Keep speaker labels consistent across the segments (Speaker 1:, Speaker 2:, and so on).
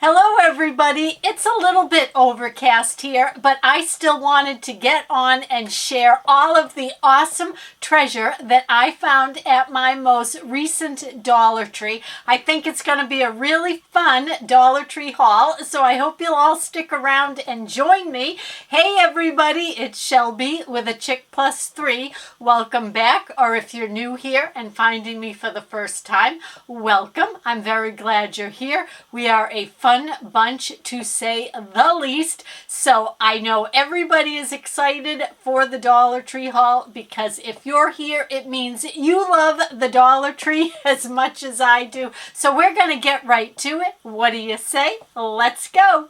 Speaker 1: Hello everybody, it's a little bit overcast here, but I still wanted to get on and share all of the awesome treasure that I found at my most recent Dollar Tree. I think it's going to be a really fun Dollar Tree haul, so I hope you'll all stick around and join me. Hey everybody, it's Shelby with a Chick Plus 3. Welcome back, or if you're new here and finding me for the first time, welcome. I'm very glad you're here. We are a fun bunch to say the least. So I know everybody is excited for the Dollar Tree haul because if you're here, it means you love the Dollar Tree as much as I do. So we're going to get right to it. What do you say? Let's go.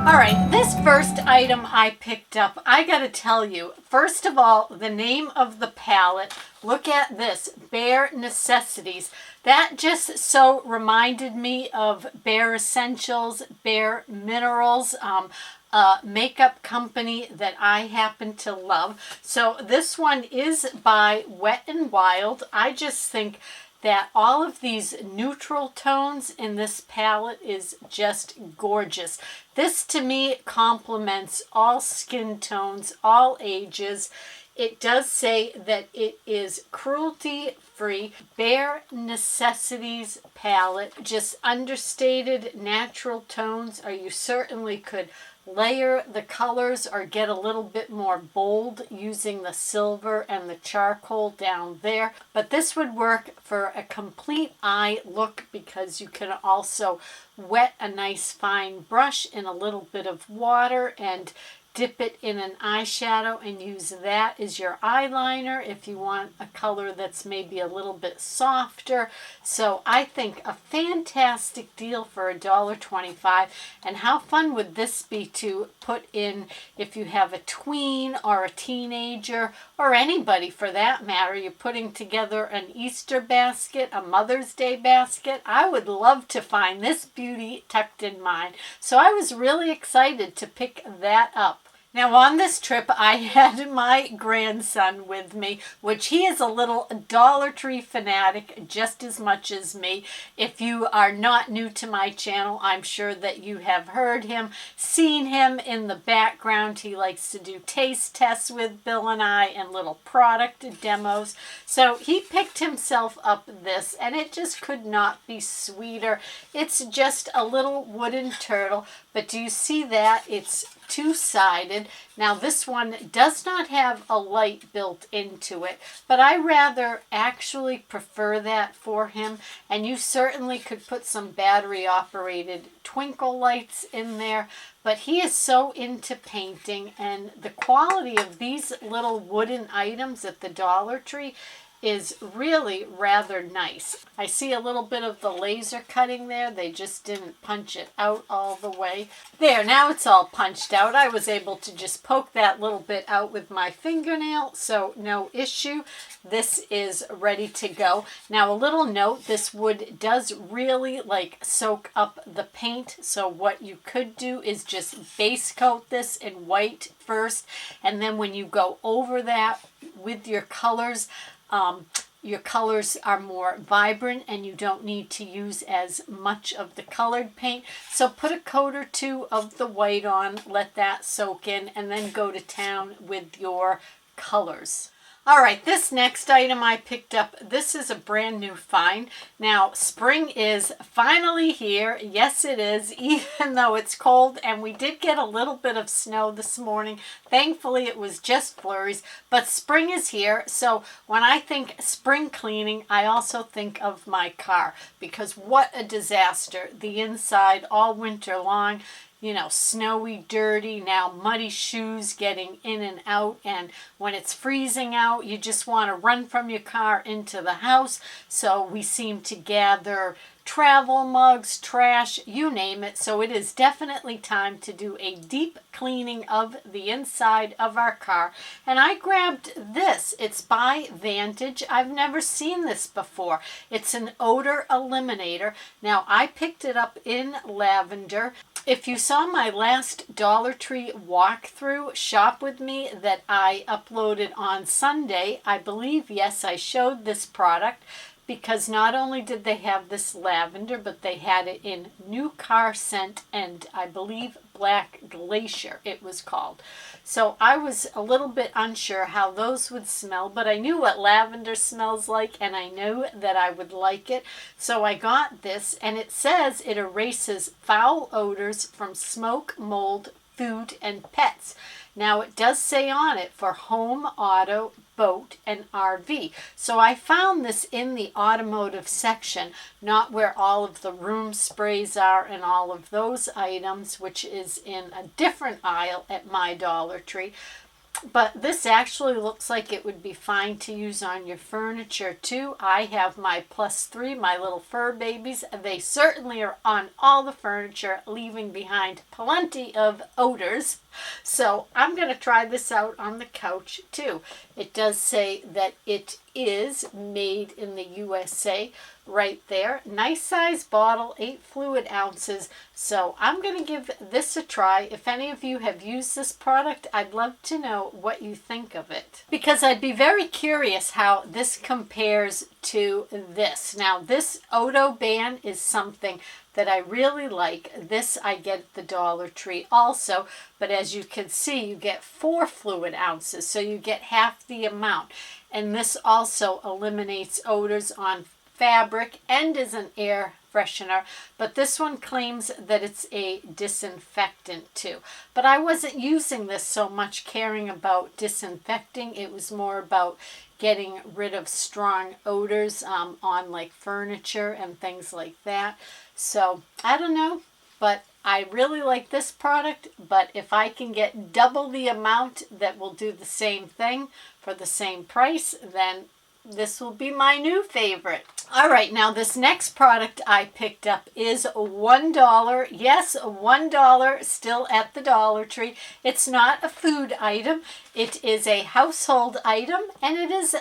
Speaker 1: All right, this first item I picked up, I gotta tell you, first of all, the name of the palette, look at this, Bare Necessities. That just so reminded me of Bare Essentials, Bare Minerals, a makeup company that I happen to love. So this one is by Wet n Wild. I just think that all of these neutral tones in this palette is just gorgeous. This to me complements all skin tones, all ages. It does say that it is cruelty-free, Bare Necessities palette, just understated natural tones, or you certainly could layer the colors or get a little bit more bold using the silver and the charcoal down there. But this would work for a complete eye look because you can also wet a nice fine brush in a little bit of water and dip it in an eyeshadow and use that as your eyeliner if you want a color that's maybe a little bit softer. So I think a fantastic deal for $1.25. And how fun would this be to put in if you have a tween or a teenager or anybody for that matter. You're putting together an Easter basket, a Mother's Day basket. I would love to find this beauty tucked in mine. So I was really excited to pick that up. Now on this trip, I had my grandson with me, which he is a little Dollar Tree fanatic just as much as me. If you are not new to my channel, I'm sure that you have heard him, seen him in the background. He likes to do taste tests with Bill and I and little product demos. So he picked himself up this, and it just could not be sweeter. It's just a little wooden turtle, but do you see that? It's two-sided. Now this one does not have a light built into it, but I rather actually prefer that for him, and you certainly could put some battery operated twinkle lights in there, but he is so into painting, and the quality of these little wooden items at the Dollar Tree is really rather nice. I see a little bit of the laser cutting there. They just didn't punch it out all the way. There, now it's all punched out. I was able to just poke that little bit out with my fingernail, so no issue. This is ready to go. Now a little note, this wood does really soak up the paint, so what you could do is just base coat this in white first, and then when you go over that with your colors are more vibrant and you don't need to use as much of the colored paint. So put a coat or two of the white on, let that soak in, and then go to town with your colors. All right, this next item I picked up, this is a brand new find. Now, spring is finally here. Yes, it is, even though it's cold, and we did get a little bit of snow this morning. Thankfully, it was just flurries, but spring is here. So when I think spring cleaning, I also think of my car, because what a disaster. The inside all winter long. You know, snowy, dirty, now muddy shoes getting in and out, and when it's freezing out, you just want to run from your car into the house. So we seem to gather travel mugs, trash, you name it. So it is definitely time to do a deep cleaning of the inside of our car. And I grabbed this. It's by Vantage. I've never seen this before. It's an odor eliminator. Now, I picked it up in lavender. If you saw my last Dollar Tree walkthrough, shop with me, that I uploaded on Sunday, I believe, yes, I showed this product, because not only did they have this lavender, but they had it in New Car Scent and I believe Black Glacier it was called. So I was a little bit unsure how those would smell, but I knew what lavender smells like and I knew that I would like it. So I got this, and it says it erases foul odors from smoke, mold, food, and pets. Now it does say on it for home, auto, boat, and RV. So I found this in the automotive section, not where all of the room sprays are and all of those items, which is in a different aisle at my Dollar Tree. But this actually looks like it would be fine to use on your furniture too. I have my +3, my little fur babies. They certainly are on all the furniture, leaving behind plenty of odors. So I'm going to try this out on the couch too. It does say that it is made in the USA right there. Nice size bottle, 8 fluid ounces. So I'm going to give this a try. If any of you have used this product, I'd love to know what you think of it, because I'd be very curious how this compares to this. Now, this Odo Ban is something that I really like. This I get at the Dollar Tree also, but as you can see, you get 4 fluid ounces, so you get half the amount. And this also eliminates odors on fabric and is an air freshener, but this one claims that it's a disinfectant too. But I wasn't using this so much caring about disinfecting. It was more about getting rid of strong odors on like furniture and things like that. So I don't know, but I really like this product. But if I can get double the amount that will do the same thing for the same price, then this will be my new favorite. All right, now this next product I picked up is $1. Yes, $1 still at the Dollar Tree. It's not a food item. It is a household item, and it is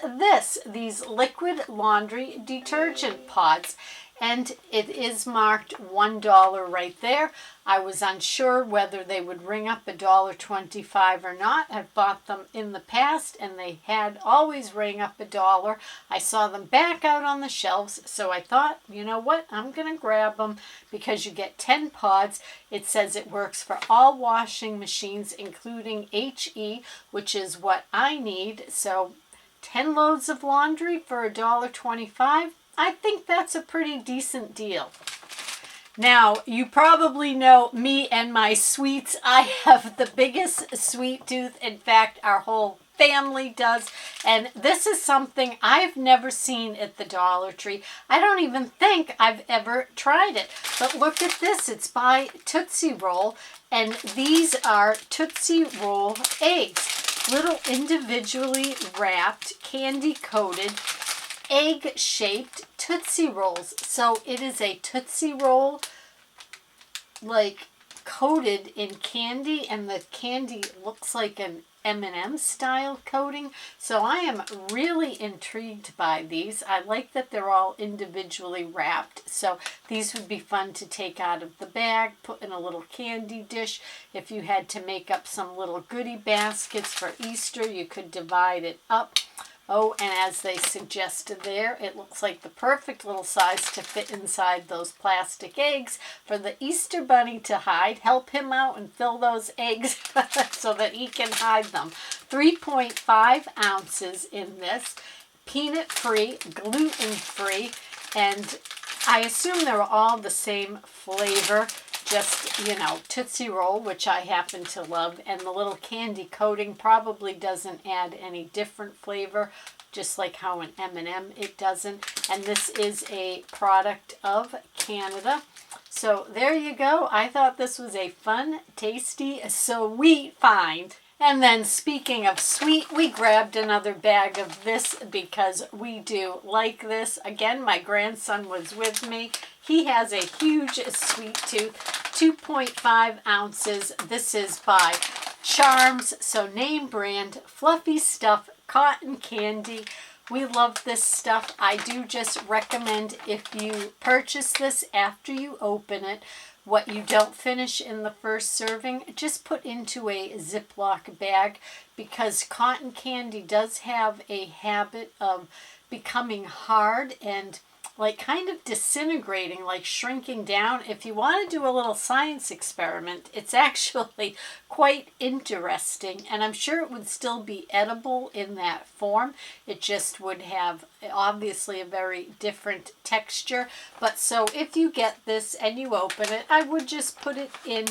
Speaker 1: these liquid laundry detergent pods. And it is marked $1 right there. I was unsure whether they would ring up $1.25 or not. I've bought them in the past and they had always ring up $1. I saw them back out on the shelves, so I thought, you know what, I'm going to grab them because you get 10 pods. It says it works for all washing machines, including HE, which is what I need. So 10 loads of laundry for $1.25. I think that's a pretty decent deal. Now, you probably know me and my sweets. I have the biggest sweet tooth. In fact, our whole family does. And this is something I've never seen at the Dollar Tree. I don't even think I've ever tried it. But look at this. It's by Tootsie Roll. And these are Tootsie Roll eggs. Little individually wrapped, candy-coated, egg-shaped Tootsie Rolls. So it is a Tootsie Roll like coated in candy, and the candy looks like an M&M style coating. So I am really intrigued by these. I like that they're all individually wrapped. So these would be fun to take out of the bag, put in a little candy dish. If you had to make up some little goodie baskets for Easter, you could divide it up. Oh, and as they suggested there, it looks like the perfect little size to fit inside those plastic eggs for the Easter Bunny to hide. Help him out and fill those eggs so that he can hide them. 3.5 ounces in this. Peanut-free, gluten-free, and I assume they're all the same flavor. Just, you know, Tootsie Roll, which I happen to love, and the little candy coating probably doesn't add any different flavor, just like how an M&M it doesn't. And this is a product of Canada. So there you go. I thought this was a fun, tasty, sweet find. And then speaking of sweet, we grabbed another bag of this because we do like this. Again, my grandson was with me. He has a huge sweet tooth, 2.5 ounces. This is by Charms, so name brand, fluffy stuff, cotton candy. We love this stuff. I do just recommend if you purchase this after you open it, what you don't finish in the first serving, just put into a Ziploc bag, because cotton candy does have a habit of becoming hard and like kind of disintegrating, like shrinking down. If you want to do a little science experiment, it's actually quite interesting, and I'm sure it would still be edible in that form. It just would have obviously a very different texture. But so if you get this and you open it, I would just put it in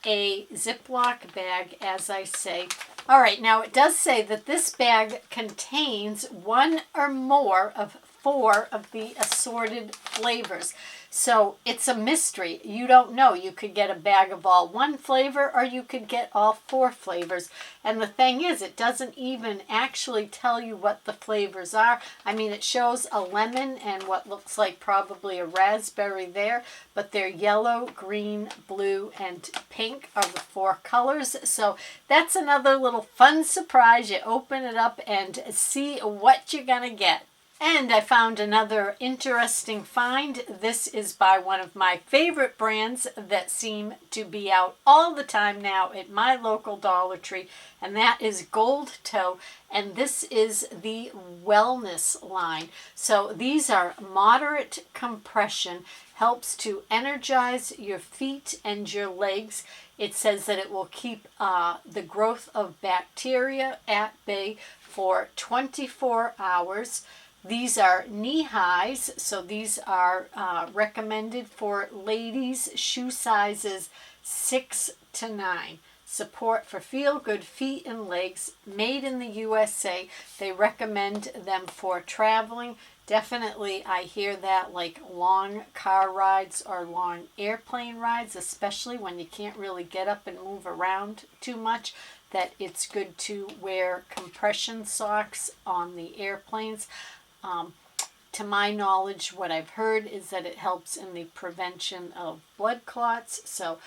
Speaker 1: a Ziploc bag, as I say. All right, now it does say that this bag contains one or more of 4 of the assorted flavors. So it's a mystery. You don't know. You could get a bag of all 1 flavor, or you could get all 4 flavors. And the thing is, it doesn't even actually tell you what the flavors are. I mean, it shows a lemon and what looks like probably a raspberry there, but they're yellow, green, blue, and pink are the 4 colors. So that's another little fun surprise. You open it up and see what you're going to get. And I found another interesting find. This is by one of my favorite brands that seem to be out all the time now at my local Dollar Tree, and that is Gold Toe, and this is the wellness line. So these are moderate compression, helps to energize your feet and your legs. It says that it will keep the growth of bacteria at bay for 24 hours. These are knee highs, so these are recommended for ladies, shoe sizes 6 to 9. Support for feel-good feet and legs, made in the USA. They recommend them for traveling. Definitely, I hear that like long car rides or long airplane rides, especially when you can't really get up and move around too much, that it's good to wear compression socks on the airplanes. To my knowledge, what I've heard is that it helps in the prevention of blood clots. So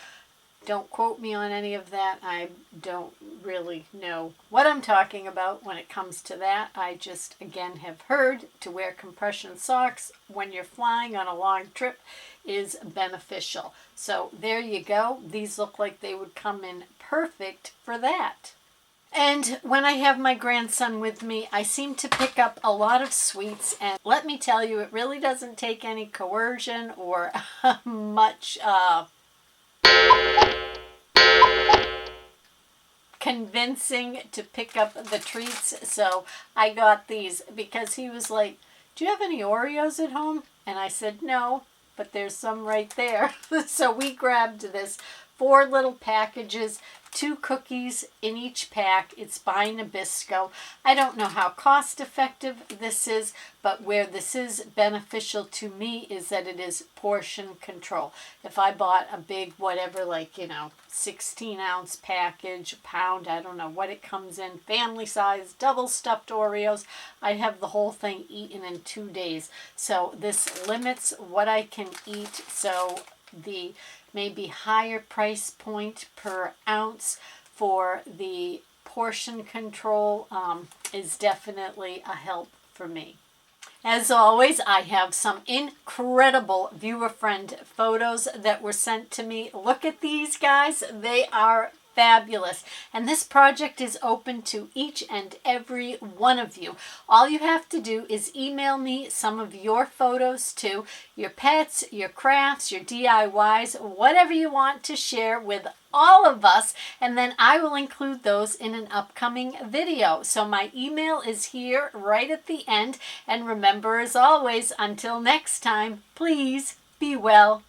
Speaker 1: don't quote me on any of that. I don't really know what I'm talking about when it comes to that. I just, again, have heard to wear compression socks when you're flying on a long trip is beneficial. So there you go. These look like they would come in perfect for that. And when I have my grandson with me, I seem to pick up a lot of sweets. And let me tell you, it really doesn't take any coercion or much convincing to pick up the treats. So I got these because he was like, "Do you have any Oreos at home?" And I said, "No, but there's some right there." So we grabbed this 4 little packages, 2 cookies in each pack. It's by Nabisco. I don't know how cost effective this is, but where this is beneficial to me is that it is portion control. If I bought a big whatever, like, 16-ounce package, a pound, I don't know what it comes in, family size, double stuffed Oreos, I'd have the whole thing eaten in 2 days. So this limits what I can eat. So the maybe higher price point per ounce for the portion control is definitely a help for me. As always, I have some incredible viewer friend photos that were sent to me. Look at these, guys. They are fabulous. And this project is open to each and every one of you. All you have to do is email me some of your photos too, your pets, your crafts, your DIYs, whatever you want to share with all of us, and then I will include those in an upcoming video. So my email is here right at the end. And remember, as always, until next time, please be well.